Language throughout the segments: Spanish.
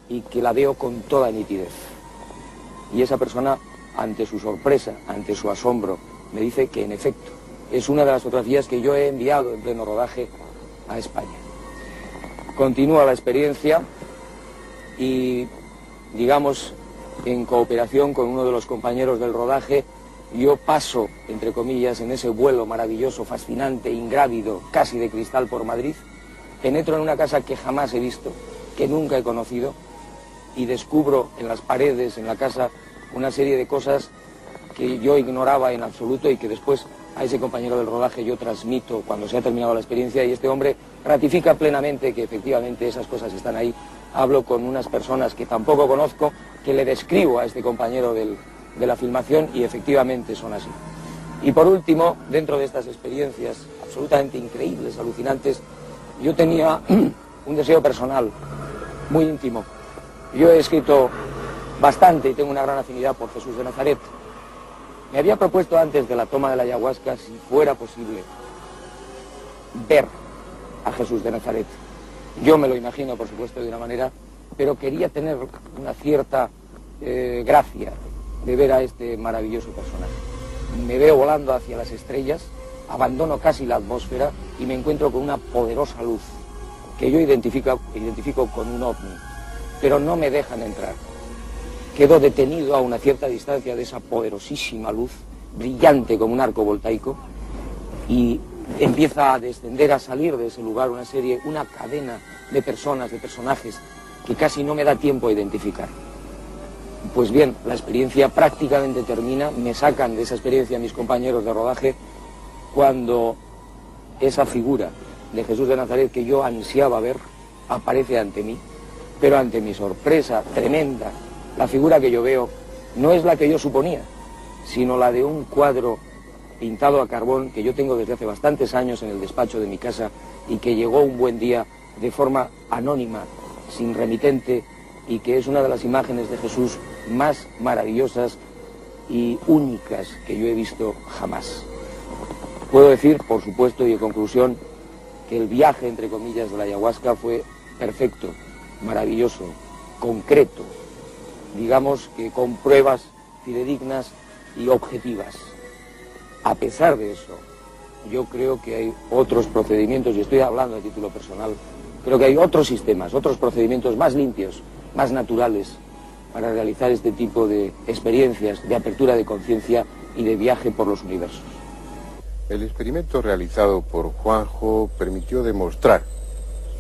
y que la veo con toda nitidez. Y esa persona, ante su sorpresa, ante su asombro, me dice que en efecto es una de las fotografías que yo he enviado en pleno rodaje a España. Continúa la experiencia y, digamos, en cooperación con uno de los compañeros del rodaje, yo paso, entre comillas, en ese vuelo maravilloso, fascinante, ingrávido, casi de cristal por Madrid, penetro en una casa que jamás he visto, que nunca he conocido, y descubro en las paredes, en la casa, una serie de cosas que yo ignoraba en absoluto y que después a ese compañero del rodaje yo transmito cuando se ha terminado la experiencia, y este hombre ratifica plenamente que efectivamente esas cosas están ahí. Hablo con unas personas que tampoco conozco, que le describo a este compañero de la filmación y efectivamente son así. Y por último, dentro de estas experiencias absolutamente increíbles, alucinantes, yo tenía un deseo personal, muy íntimo. Yo he escrito bastante y tengo una gran afinidad por Jesús de Nazaret. Me había propuesto antes de la toma de la ayahuasca, si fuera posible, ver a Jesús de Nazaret. Yo me lo imagino, por supuesto, de una manera, pero quería tener una cierta gracia de ver a este maravilloso personaje. Me veo volando hacia las estrellas, abandono casi la atmósfera y me encuentro con una poderosa luz que yo identifico con un ovni, pero no me dejan entrar. Quedo detenido a una cierta distancia de esa poderosísima luz, brillante como un arco voltaico, y empieza a descender, a salir de ese lugar una cadena de personas, de personajes, que casi no me da tiempo a identificar. Pues bien, la experiencia prácticamente termina, me sacan de esa experiencia mis compañeros de rodaje, cuando esa figura de Jesús de Nazaret que yo ansiaba ver, aparece ante mí, pero ante mi sorpresa tremenda, la figura que yo veo no es la que yo suponía, sino la de un cuadro pintado a carbón que yo tengo desde hace bastantes años en el despacho de mi casa y que llegó un buen día de forma anónima, sin remitente, y que es una de las imágenes de Jesús más maravillosas y únicas que yo he visto jamás. Puedo decir, por supuesto, y en conclusión, que el viaje, entre comillas, de la ayahuasca fue perfecto, maravilloso, concreto, digamos que con pruebas fidedignas y objetivas. A pesar de eso, yo creo que hay otros procedimientos, y estoy hablando a título personal, creo que hay otros sistemas, otros procedimientos más limpios, más naturales, para realizar este tipo de experiencias de apertura de conciencia y de viaje por los universos. El experimento realizado por Juanjo permitió demostrar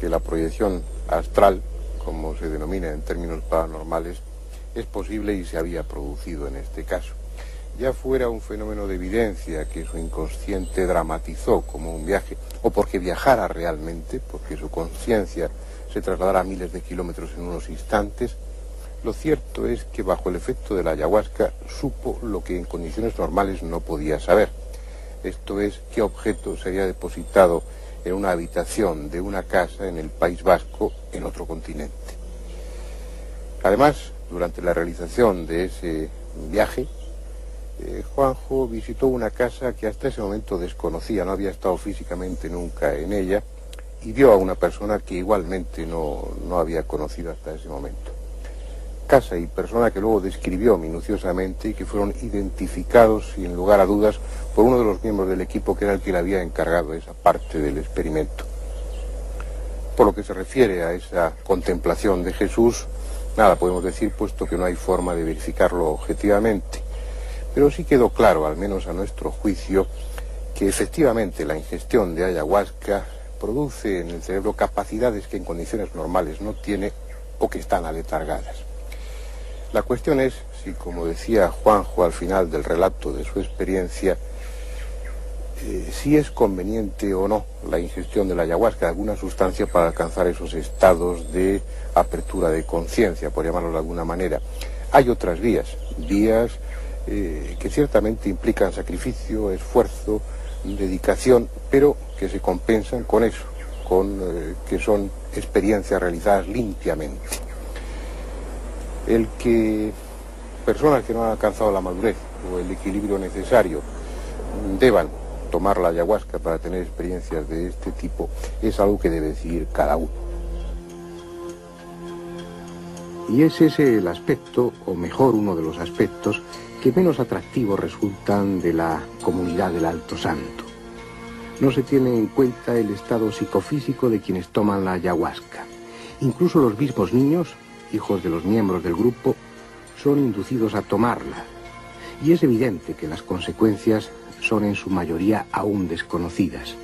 que la proyección astral, como se denomina en términos paranormales, es posible y se había producido en este caso. Ya fuera un fenómeno de evidencia que su inconsciente dramatizó como un viaje, o porque viajara realmente, porque su conciencia se trasladara a miles de kilómetros en unos instantes, lo cierto es que bajo el efecto de la ayahuasca supo lo que en condiciones normales no podía saber. Esto es, qué objeto se había depositado en una habitación de una casa en el País Vasco, en otro continente. Además, durante la realización de ese viaje, Juanjo visitó una casa que hasta ese momento desconocía, no había estado físicamente nunca en ella, y vio a una persona que igualmente no había conocido hasta ese momento. Casa y persona que luego describió minuciosamente y que fueron identificados, sin lugar a dudas, por uno de los miembros del equipo que era el que le había encargado esa parte del experimento. Por lo que se refiere a esa contemplación de Jesús, nada podemos decir, puesto que no hay forma de verificarlo objetivamente. Pero sí quedó claro, al menos a nuestro juicio, que efectivamente la ingestión de ayahuasca produce en el cerebro capacidades que en condiciones normales no tiene o que están aletargadas. La cuestión es si, como decía Juanjo al final del relato de su experiencia, si es conveniente o no la ingestión de la ayahuasca, alguna sustancia para alcanzar esos estados de apertura de conciencia, por llamarlo de alguna manera. Hay otras vías que ciertamente implican sacrificio, esfuerzo, dedicación, pero que se compensan con eso, que son experiencias realizadas limpiamente. El que personas que no han alcanzado la madurez o el equilibrio necesario deban tomar la ayahuasca para tener experiencias de este tipo es algo que debe decidir cada uno. Y es ese el aspecto, o mejor uno de los aspectos, que menos atractivos resultan de la comunidad del Alto Santo. No se tiene en cuenta el estado psicofísico de quienes toman la ayahuasca. Incluso los mismos niños, hijos de los miembros del grupo, son inducidos a tomarla. Y es evidente que las consecuencias son en su mayoría aún desconocidas.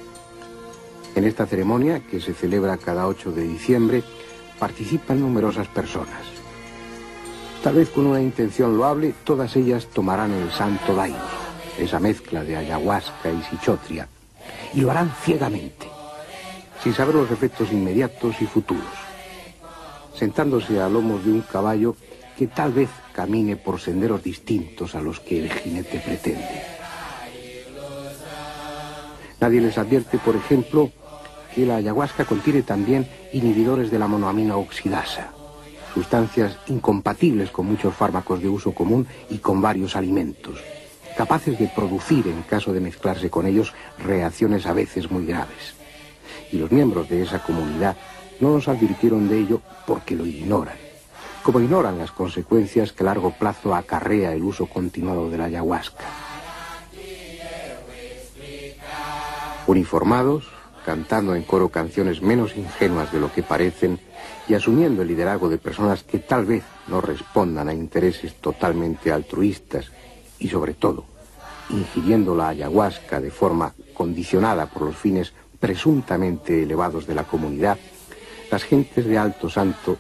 En esta ceremonia, que se celebra cada 8 de diciembre, participan numerosas personas. Tal vez con una intención loable, todas ellas tomarán el santo daime, esa mezcla de ayahuasca y sichotria, y lo harán ciegamente, sin saber los efectos inmediatos y futuros, sentándose a lomos de un caballo que tal vez camine por senderos distintos a los que el jinete pretende. Nadie les advierte, por ejemplo, que la ayahuasca contiene también inhibidores de la monoamina oxidasa, sustancias incompatibles con muchos fármacos de uso común y con varios alimentos, capaces de producir, en caso de mezclarse con ellos, reacciones a veces muy graves. Y los miembros de esa comunidad no nos advirtieron de ello porque lo ignoran, como ignoran las consecuencias que a largo plazo acarrea el uso continuado de la ayahuasca. Uniformados, cantando en coro canciones menos ingenuas de lo que parecen y asumiendo el liderazgo de personas que tal vez no respondan a intereses totalmente altruistas y, sobre todo, ingiriendo la ayahuasca de forma condicionada por los fines presuntamente elevados de la comunidad, las gentes de Alto Santo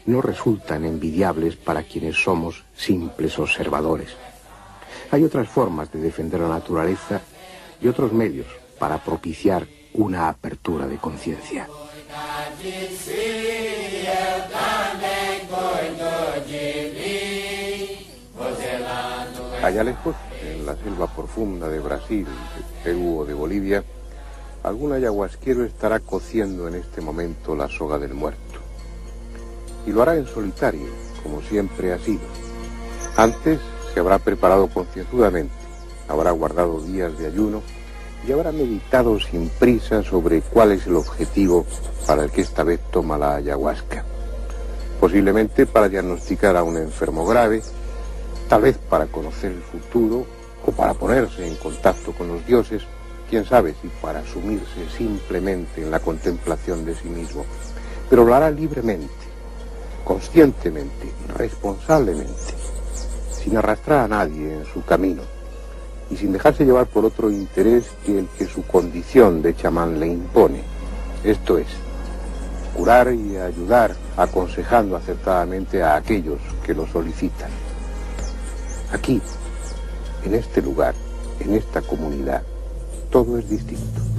no resultan envidiables para quienes somos simples observadores. Hay otras formas de defender la naturaleza y otros medios para propiciar una apertura de conciencia. Allá lejos, en la selva profunda de Brasil, de Perú o de Bolivia, algún ayahuasquero estará cociendo en este momento la soga del muerto. Y lo hará en solitario, como siempre ha sido. Antes se habrá preparado concienzudamente, habrá guardado días de ayuno y habrá meditado sin prisa sobre cuál es el objetivo para el que esta vez toma la ayahuasca. Posiblemente para diagnosticar a un enfermo grave, tal vez para conocer el futuro o para ponerse en contacto con los dioses, quién sabe si para sumirse simplemente en la contemplación de sí mismo. Pero lo hará libremente, conscientemente, responsablemente, sin arrastrar a nadie en su camino y sin dejarse llevar por otro interés que el que su condición de chamán le impone. Esto es, curar y ayudar aconsejando acertadamente a aquellos que lo solicitan. Aquí, en este lugar, en esta comunidad, todo es distinto.